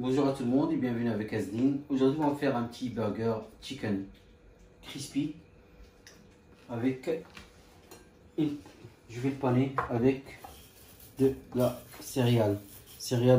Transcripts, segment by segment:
Bonjour à tout le monde et bienvenue avec Asdin. Aujourd'hui, on va faire un petit burger chicken crispy avec je vais le paner avec de la céréale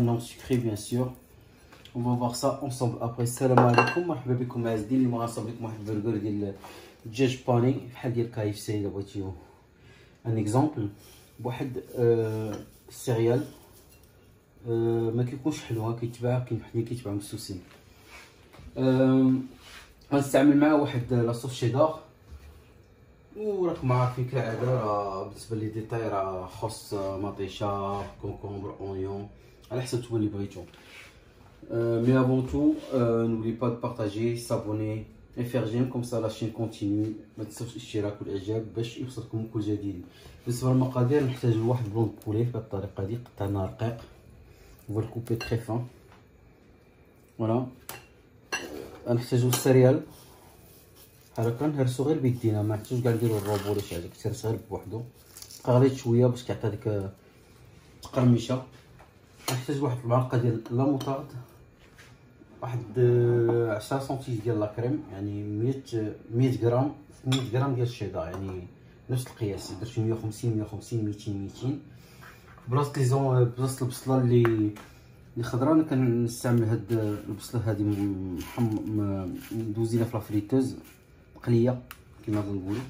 non sucrée bien sûr. On va voir ça ensemble après. Salam alaikum, مرحبا بكم مع Asdin. اليوم غنصاوب لكم واحد البرجر ديال الدجاج باني بحال ديال KFC الا بغيتيو. ان اكزامبل بواحد السيريال ما كيكونش حلوه، كيتباع كاين بحال اللي كيتباع مسوسين. غنستعمل معاه واحد لاصوص شيدار، وراكم عارفين كالعاده راه بالنسبه لي ديتاي راه خص مطيشه كونكومبر اونيون على حسب نتوما اللي بغيتو. Mais avant tout, n'oubliez pas de partager, s'abonner et faire j'aime, comme ça la chaîne continue. ما تنساوش الاشتراك والاعجاب باش يوصلكم كل جديد. بالنسبه للمقادير نحتاج لواحد بلون بولي بهذه الطريقه دي، قطعناه رقيق. On va le couper très fin. Voilà. غنحتاجو السريال هكا نهرسو غير بيدينا، ما نحتاجوش كاع نديرو الروبو ولا شي حاجه، كتهرس غير بوحدو. غليظ شويه باش كيعطي ديك التقرميشه. نحتاج واحد المعلقه ديال لا موطارد، واحد 10 سنتيم ديال لا كريم، يعني 100 غرام 100 غرام ديال الشيدار، يعني نفس القياس. درت 150 150 200 200. بلاصه بلاصه البصله اللي خضراء انا كنستعمل هاد البصله هادي ندوزينها في لافريتوز مقليه كما كنقولوا.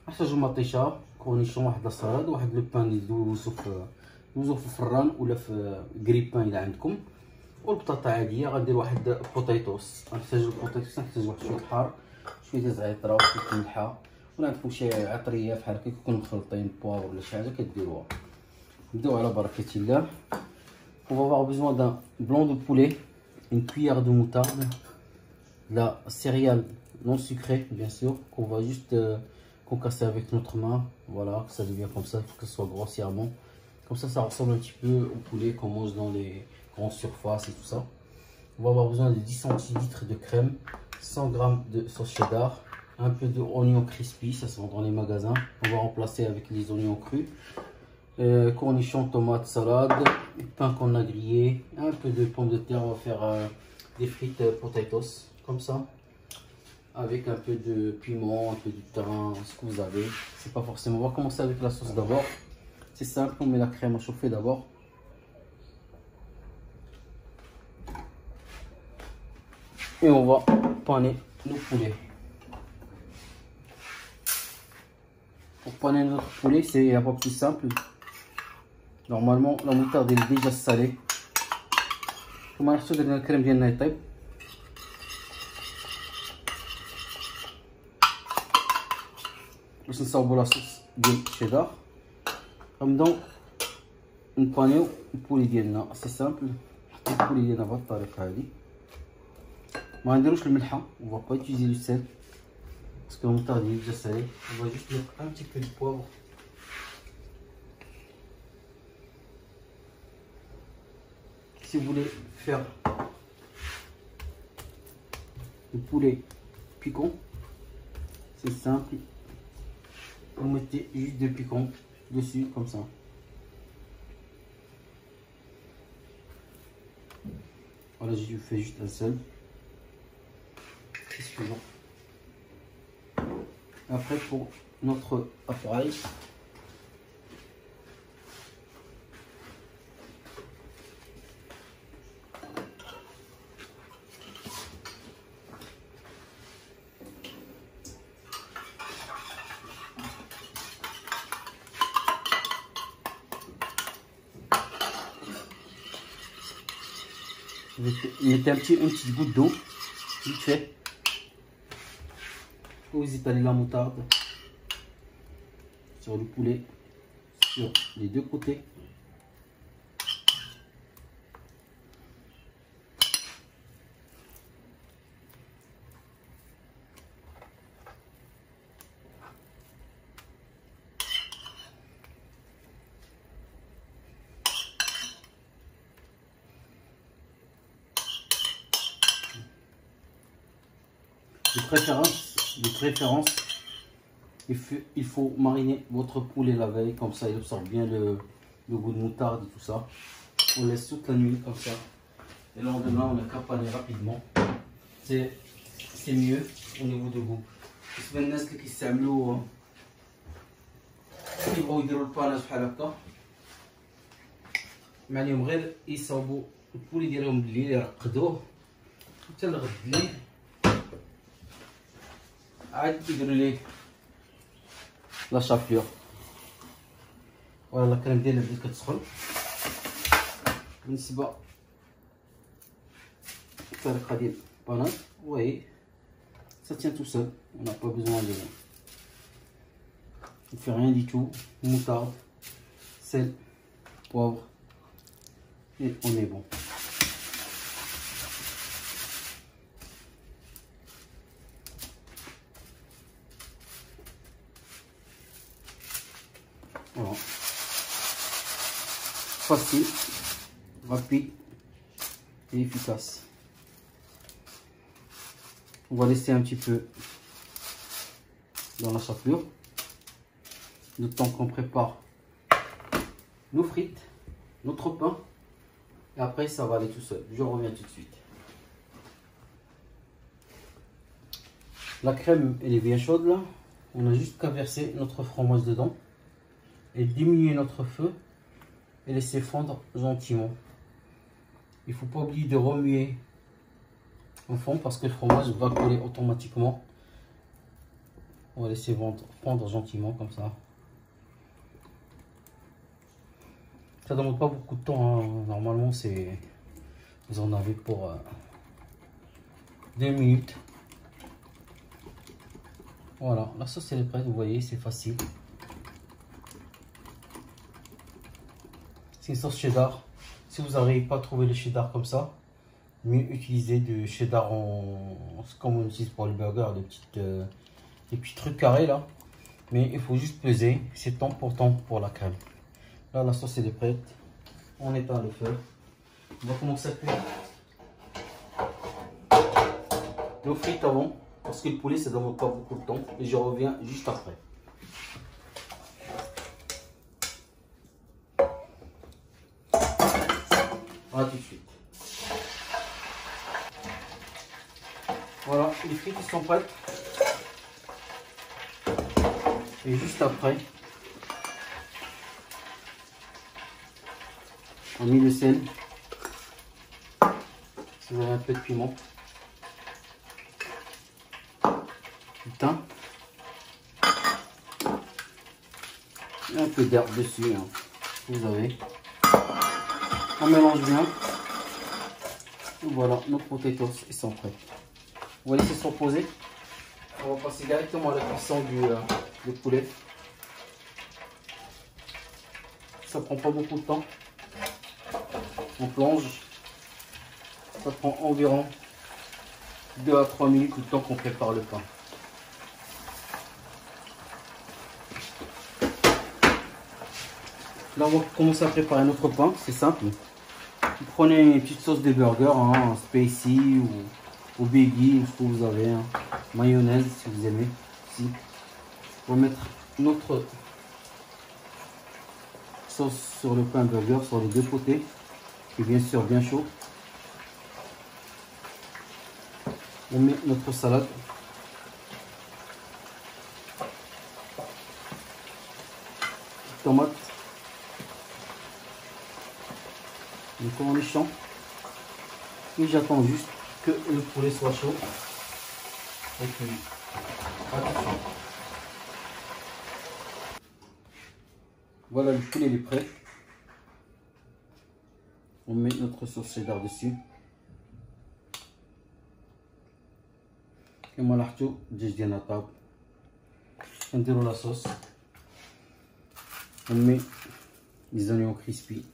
نحتاجو مطيشه، كورنيشون، واحد لاصالاد، واحد لو بان اللي دوزو في الفران ولا في غريبان الا عندكم، والبطاطا عاديه. غندير واحد بوتيتوس، غنحتاجو البوتيتوس، نحتاج واحد شويه الحار، شويه ديال الزعتره وشويه الملحه، ولا عندكم شي عطريه بحال هكا كيكونوا مخلطين بواغ ولا شي حاجه كديروها. نبداو على بركه الله. On va avoir besoin d'un blanc de poulet, une cuillère de moutarde, de la céréale non sucrée bien sûr, qu'on va juste concasser avec notre main. Voilà, que ça devient comme ça, il faut que ce soit grossièrement. Comme ça ressemble un petit peu au poulet qu'on mange dans les grandes surfaces et tout ça. On va avoir besoin de 10 centilitres de crème, 100 g de sauce cheddar, un peu d'oignon crispy, ça se vend dans les magasins. On va remplacer avec les oignons crus. Cornichons, tomates, salade, pain qu'on a grillé, un peu de pommes de terre. On va faire des frites potatoes comme ça, avec un peu de piment, un peu de thym, ce que vous avez. C'est pas forcément. On va commencer avec la sauce d'abord. C'est simple, on met la crème à chauffer d'abord. Et on va paner nos poulets. Pour paner notre poulet, c'est un peu plus simple. Normalement la moutarde est déjà salée. كما لاحظتوا درنا الكريم ديالنا يطيب. باش نصاوبوا لاصوص ديال الشيدار غنبداو نبانيو البولي ديالنا. سي سامبل، نحطو البولي ديالنا بهاد الطريقه هادي. ما نديروش الملحه، on va pas utiliser le sel parce que la moutarde est déjà salée. On va juste mettre un petit peu de poivre. Si vous voulez faire le poulet piquant, c'est simple, vous mettez juste du piquant dessus comme ça. Voilà, je fais juste un seul. C'est suffisant. Après, pour notre appareil, je vais mettre une petite goutte d'eau, vite fait. Vous étalez la moutarde sur le poulet, sur les deux côtés. De préférence, il faut mariner votre poulet la veille, comme ça il absorbe bien le goût de moutarde et tout ça. On laisse toute la nuit comme ça. Et le lendemain, on a capané rapidement. C'est mieux au niveau de goût. بالنسبة للناس اللي كيستعملوا كيبغيو يديروا الباناج بحال هكا، ما عليهم غير يصاوبوا البولي ديالهم بالليل، يرقدوه حتى لغد الليل، عاد يديروا ليه لا شافيور. فوالا الكريم ديالنا بدات كتسخن. بالنسبه للطريقه ديال الباناج وهي ça tient tout seul, on n'a pas besoin de on fait rien du tout. Moutarde, sel, poivre et on est bon. Voilà. Facile, rapide et efficace. On va laisser un petit peu dans la chapelure, le temps qu'on prépare nos frites, notre pain, et après ça va aller tout seul. Je reviens tout de suite. La crème elle est bien chaude là, on a juste qu'à verser notre fromage dedans et diminuer notre feu et laisser fondre gentiment. Il ne faut pas oublier de remuer au fond parce que le fromage va coller automatiquement. On va laisser fondre gentiment comme ça. Ça demande pas beaucoup de temps, hein. Normalement c'est vous en avez pour 2 minutes. Voilà, la sauce elle est prête, vous voyez, c'est facile. C'est une sauce cheddar. Si vous n'arrivez pas à trouver le cheddar comme ça, mieux utiliser du cheddar comme on utilise pour le burger, des petits trucs carrés là. Mais il faut juste peser, c'est temps pour la crème. Là la sauce elle est prête, on éteint le feu. On va commencer à cuire nos frites avant, parce que le poulet ça ne demande pas beaucoup de temps et je reviens juste après. Voilà tout de suite. Voilà, les frites sont prêtes. Et juste après, on a mis le sel. Si vous avez un peu de piment. Du thym. Et un peu d'herbe dessus. Hein. Vous avez. On mélange bien. Et voilà, nos potatoes ils sont prêts. On va laisser se reposer. On va passer directement à la cuisson du poulet. Ça prend pas beaucoup de temps. On plonge. Ça prend environ 2 à 3 minutes le temps qu'on prépare le pain. Là on va commencer à préparer notre pain, c'est simple. Vous prenez une petite sauce de burger, hein, spicy ou biggie, ou ce que vous avez, hein. Mayonnaise si vous aimez. Ici. On va mettre notre sauce sur le pain burger, sur les deux côtés, et bien sûr bien chaud. On met notre salade. Tomate. Le cornichon. Et j'attends juste que le poulet soit chaud. Et puis, voilà, le poulet est prêt. On met notre sauce cheddar dessus. كما لاحظتوا الدجاج ديالنا طاب. نديرو لا صوص. On met les oignons crispy.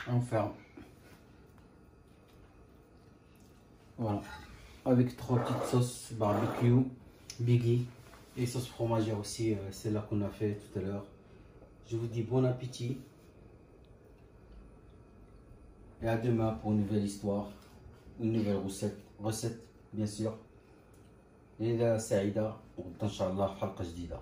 On ferme. Voilà. Avec 3 petites sauces barbecue, biggie et sauce fromagère aussi, c'est là qu'on a fait tout à l'heure. Je vous dis bon appétit. Et à demain pour une nouvelle histoire, une nouvelle recette bien sûr. ليلة سعيدة وإن شاء الله حلقة جديدة.